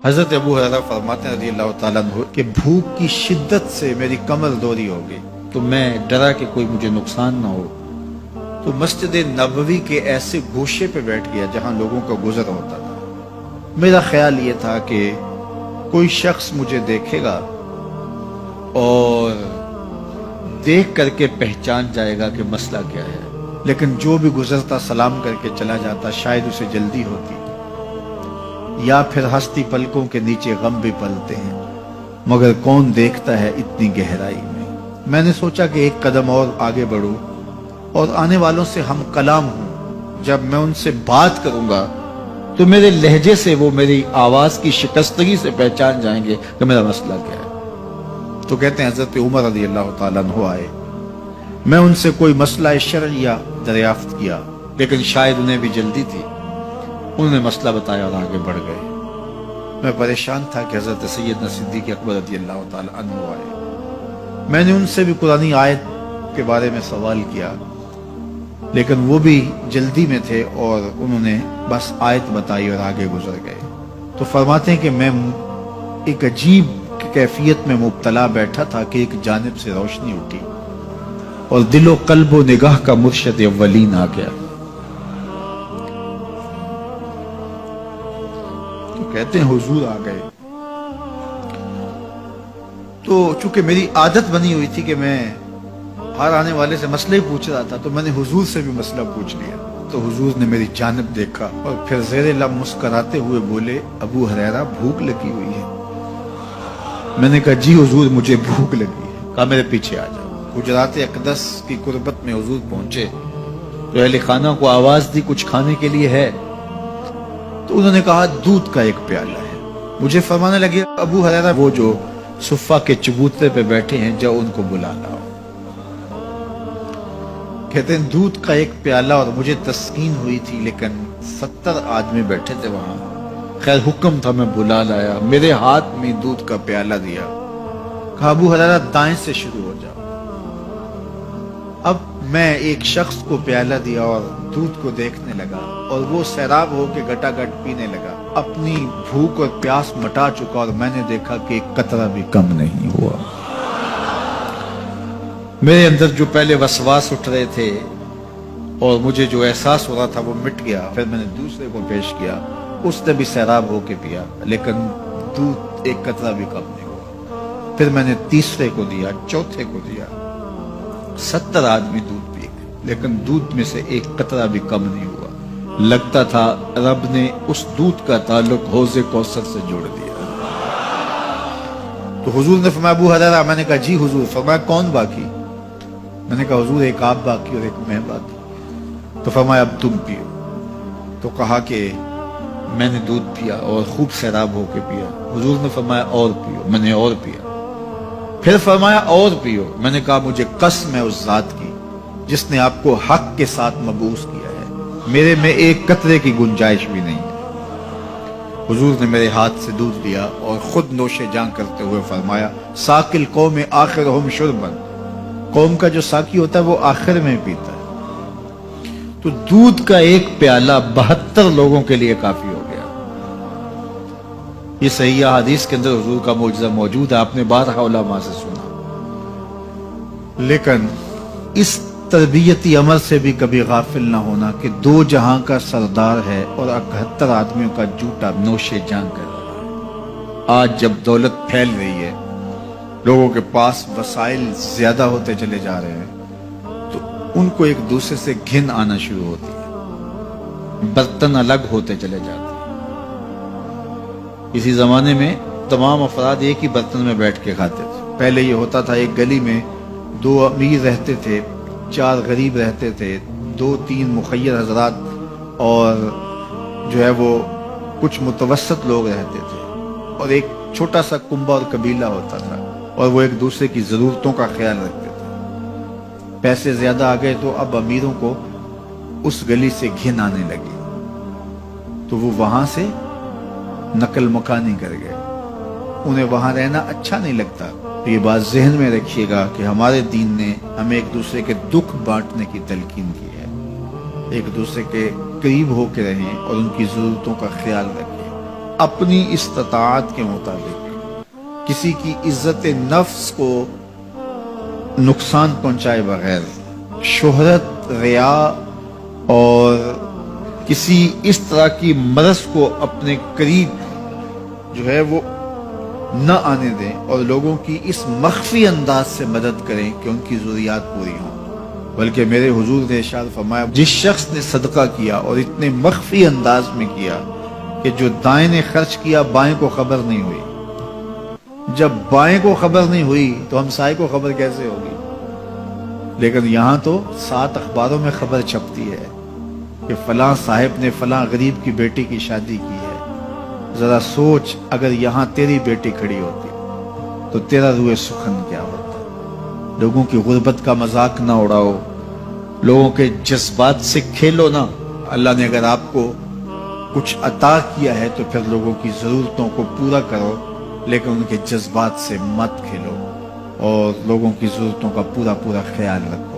حضرت ابو ہریرہ فرماتے ہیں رضی اللہ تعالیٰ عنہ کہ بھوک کی شدت سے میری کمر دوری ہو گئی، تو میں ڈرا کہ کوئی مجھے نقصان نہ ہو، تو مسجد نبوی کے ایسے گوشے پہ بیٹھ گیا جہاں لوگوں کا گزر ہوتا تھا۔ میرا خیال یہ تھا کہ کوئی شخص مجھے دیکھے گا اور دیکھ کر کے پہچان جائے گا کہ مسئلہ کیا ہے، لیکن جو بھی گزرتا سلام کر کے چلا جاتا، شاید اسے جلدی ہوتی، یا پھر ہستی پلکوں کے نیچے غم بھی پلتے ہیں، مگر کون دیکھتا ہے اتنی گہرائی میں۔ میں نے سوچا کہ ایک قدم اور آگے بڑھوں اور آنے والوں سے ہم کلام ہوں، جب میں ان سے بات کروں گا تو میرے لہجے سے وہ میری آواز کی شکستگی سے پہچان جائیں گے کہ میرا مسئلہ کیا ہے۔ تو کہتے ہیں حضرت عمر رضی اللہ تعالیٰ عنہ آئے، میں ان سے کوئی مسئلہ شرعیہ دریافت کیا، لیکن شاید انہیں بھی جلدی تھی، انہوں نے مسئلہ بتایا اور آگے بڑھ گئے۔ میں پریشان تھا کہ حضرت سیدنا صدیق اکبر رضی اللہ تعالیٰ عنہ آئے، میں نے ان سے بھی قرآنی آیت کے بارے میں سوال کیا، لیکن وہ بھی جلدی میں تھے اور انہوں نے بس آیت بتائی اور آگے گزر گئے۔ تو فرماتے ہیں کہ میں ایک عجیب کیفیت میں مبتلا بیٹھا تھا کہ ایک جانب سے روشنی اٹھی اور دل و قلب و نگاہ کا مرشد اولین آ گیا۔ تو کہتے ہیں حضور آ گئے، تو چونکہ میری عادت بنی ہوئی تھی کہ میں ہر آنے والے سے مسئلہ ہی پوچھ رہا تھا، تو میں نے حضور سے بھی مسئلہ پوچھ لیا۔ تو حضور نے میری جانب دیکھا اور پھر زیر لب مسکراتے ہوئے بولے، ابو ہریرہ بھوک لگی ہوئی ہے؟ میں نے کہا جی حضور مجھے بھوک لگی ہے۔ کہا میرے پیچھے آ جاؤ۔ حجرات اقدس کی قربت میں حضور پہنچے تو اہل خانہ کو آواز دی کچھ کھانے کے لیے ہے؟ تو انہوں نے کہا دودھ کا ایک پیالہ ہے۔ مجھے فرمانے لگے ابو ہریرہ وہ جو صفہ کے چبوترے پہ بیٹھے ہیں جاؤ ان کو بلا لاؤ۔ کہتے ہیں دودھ کا ایک پیالہ، اور مجھے تسکین ہوئی تھی، لیکن 70 آدمی بیٹھے تھے وہاں۔ خیر حکم تھا، میں بلا لایا، میرے ہاتھ میں دودھ کا پیالہ دیا، کہا ابو ہریرہ دائیں سے شروع ہو جاؤ۔ اب میں ایک شخص کو پیالہ دیا اور دودھ کو دیکھنے لگا، اور وہ سیراب ہو کے گٹا گٹ پینے لگا، اپنی بھوک اور پیاس مٹا چکا، اور میں نے دیکھا کہ ایک قطرہ بھی کم نہیں ہوا۔ میرے اندر جو پہلے وسواس اٹھ رہے تھے اور مجھے جو احساس ہو رہا تھا وہ مٹ گیا۔ پھر میں نے دوسرے کو پیش کیا، اس نے بھی سیراب ہو کے پیا، لیکن دودھ ایک قطرہ بھی کم نہیں ہوا۔ پھر میں نے تیسرے کو دیا، چوتھے کو دیا، 70 آدمی دودھ پی گئے، لیکن دودھ میں سے ایک قطرہ بھی کم نہیں ہوا۔ لگتا تھا رب نے اس دودھ کا تعلق حوض کوثر سے جوڑ دیا۔ تو حضور نے فرمایا ابو ہریرہ، میں نے کہا جی حضور۔ فرمایا کون باقی؟ میں نے کہا حضور ایک آپ باقی اور ایک میں باقی۔ تو فرمایا اب تم پیو۔ تو کہا کہ میں نے دودھ پیا اور خوب سیراب ہو کے پیا۔ حضور نے فرمایا اور پیو، میں نے اور پیا۔ پھر فرمایا اور پیو۔ میں نے کہا مجھے قسم ہے اس ذات کی جس نے آپ کو حق کے ساتھ مبعوث کیا ہے، میرے میں ایک قطرے کی گنجائش بھی نہیں ہے۔ حضور نے میرے ہاتھ سے دودھ لیا اور خود نوش جان کرتے ہوئے فرمایا ساقی القوم آخرہم شربا، قوم کا جو ساقی ہوتا ہے وہ آخر میں پیتا ہے۔ تو دودھ کا ایک پیالہ 72 لوگوں کے لیے کافی ہو گیا۔ یہ صحیح حدیث کے اندر حضور کا معجزہ موجود ہے، آپ نے بارہا علماء سے سنا۔ لیکن اس تربیتی عمل سے بھی کبھی غافل نہ ہونا کہ 2 جہاں کا سردار ہے اور 71 آدمیوں کا جوٹا نوش جان کر رہا ہے۔ آج جب دولت پھیل رہی ہے، لوگوں کے پاس وسائل زیادہ ہوتے چلے جا رہے ہیں، تو ان کو ایک دوسرے سے گھن آنا شروع ہوتی ہے، برتن الگ ہوتے چلے جاتے ہیں۔ اسی زمانے میں تمام افراد ایک ہی برتن میں بیٹھ کے کھاتے تھے۔ پہلے یہ ہوتا تھا ایک گلی میں 2 امیر رہتے تھے، 4 غریب رہتے تھے، 2-3 مخیر حضرات اور جو ہے وہ کچھ متوسط لوگ رہتے تھے، اور ایک چھوٹا سا کنبہ اور قبیلہ ہوتا تھا، اور وہ ایک دوسرے کی ضرورتوں کا خیال رکھتے تھے۔ پیسے زیادہ آ گئے تو اب امیروں کو اس گلی سے گھن آنے لگی، تو وہ وہاں سے نقل مکانی کر گئے، انہیں وہاں رہنا اچھا نہیں لگتا۔ تو یہ بات ذہن میں رکھیے گا کہ ہمارے دین نے ہمیں ایک دوسرے کے دکھ بانٹنے کی تلقین کی ہے، ایک دوسرے کے قریب ہو کے رہیں اور ان کی ضرورتوں کا خیال رکھیں۔ اپنی استطاعت کے مطابق کسی کی عزت نفس کو نقصان پہنچائے بغیر، شہرت، ریا اور کسی اس طرح کی مرض کو اپنے قریب جو ہے وہ نہ آنے دیں، اور لوگوں کی اس مخفی انداز سے مدد کریں کہ ان کی ضروریات پوری ہوں۔ بلکہ میرے حضور نے ارشاد فرمایا، جس شخص نے صدقہ کیا اور اتنے مخفی انداز میں کیا کہ جو دائیں نے خرچ کیا بائیں کو خبر نہیں ہوئی، جب بائیں کو خبر نہیں ہوئی تو ہمسائے کو خبر کیسے ہوگی؟ لیکن یہاں تو 7 اخباروں میں خبر چھپتی ہے کہ فلاں صاحب نے فلاں غریب کی بیٹی کی شادی کی ہے۔ ذرا سوچ، اگر یہاں تیری بیٹی کھڑی ہوتی تو تیرا روح سخن کیا ہوتا۔ لوگوں کی غربت کا مذاق نہ اڑاؤ، لوگوں کے جذبات سے کھیلو نہ۔ اللہ نے اگر آپ کو کچھ عطا کیا ہے تو پھر لوگوں کی ضرورتوں کو پورا کرو، لیکن ان کے جذبات سے مت کھیلو اور لوگوں کی ضرورتوں کا پورا خیال رکھو۔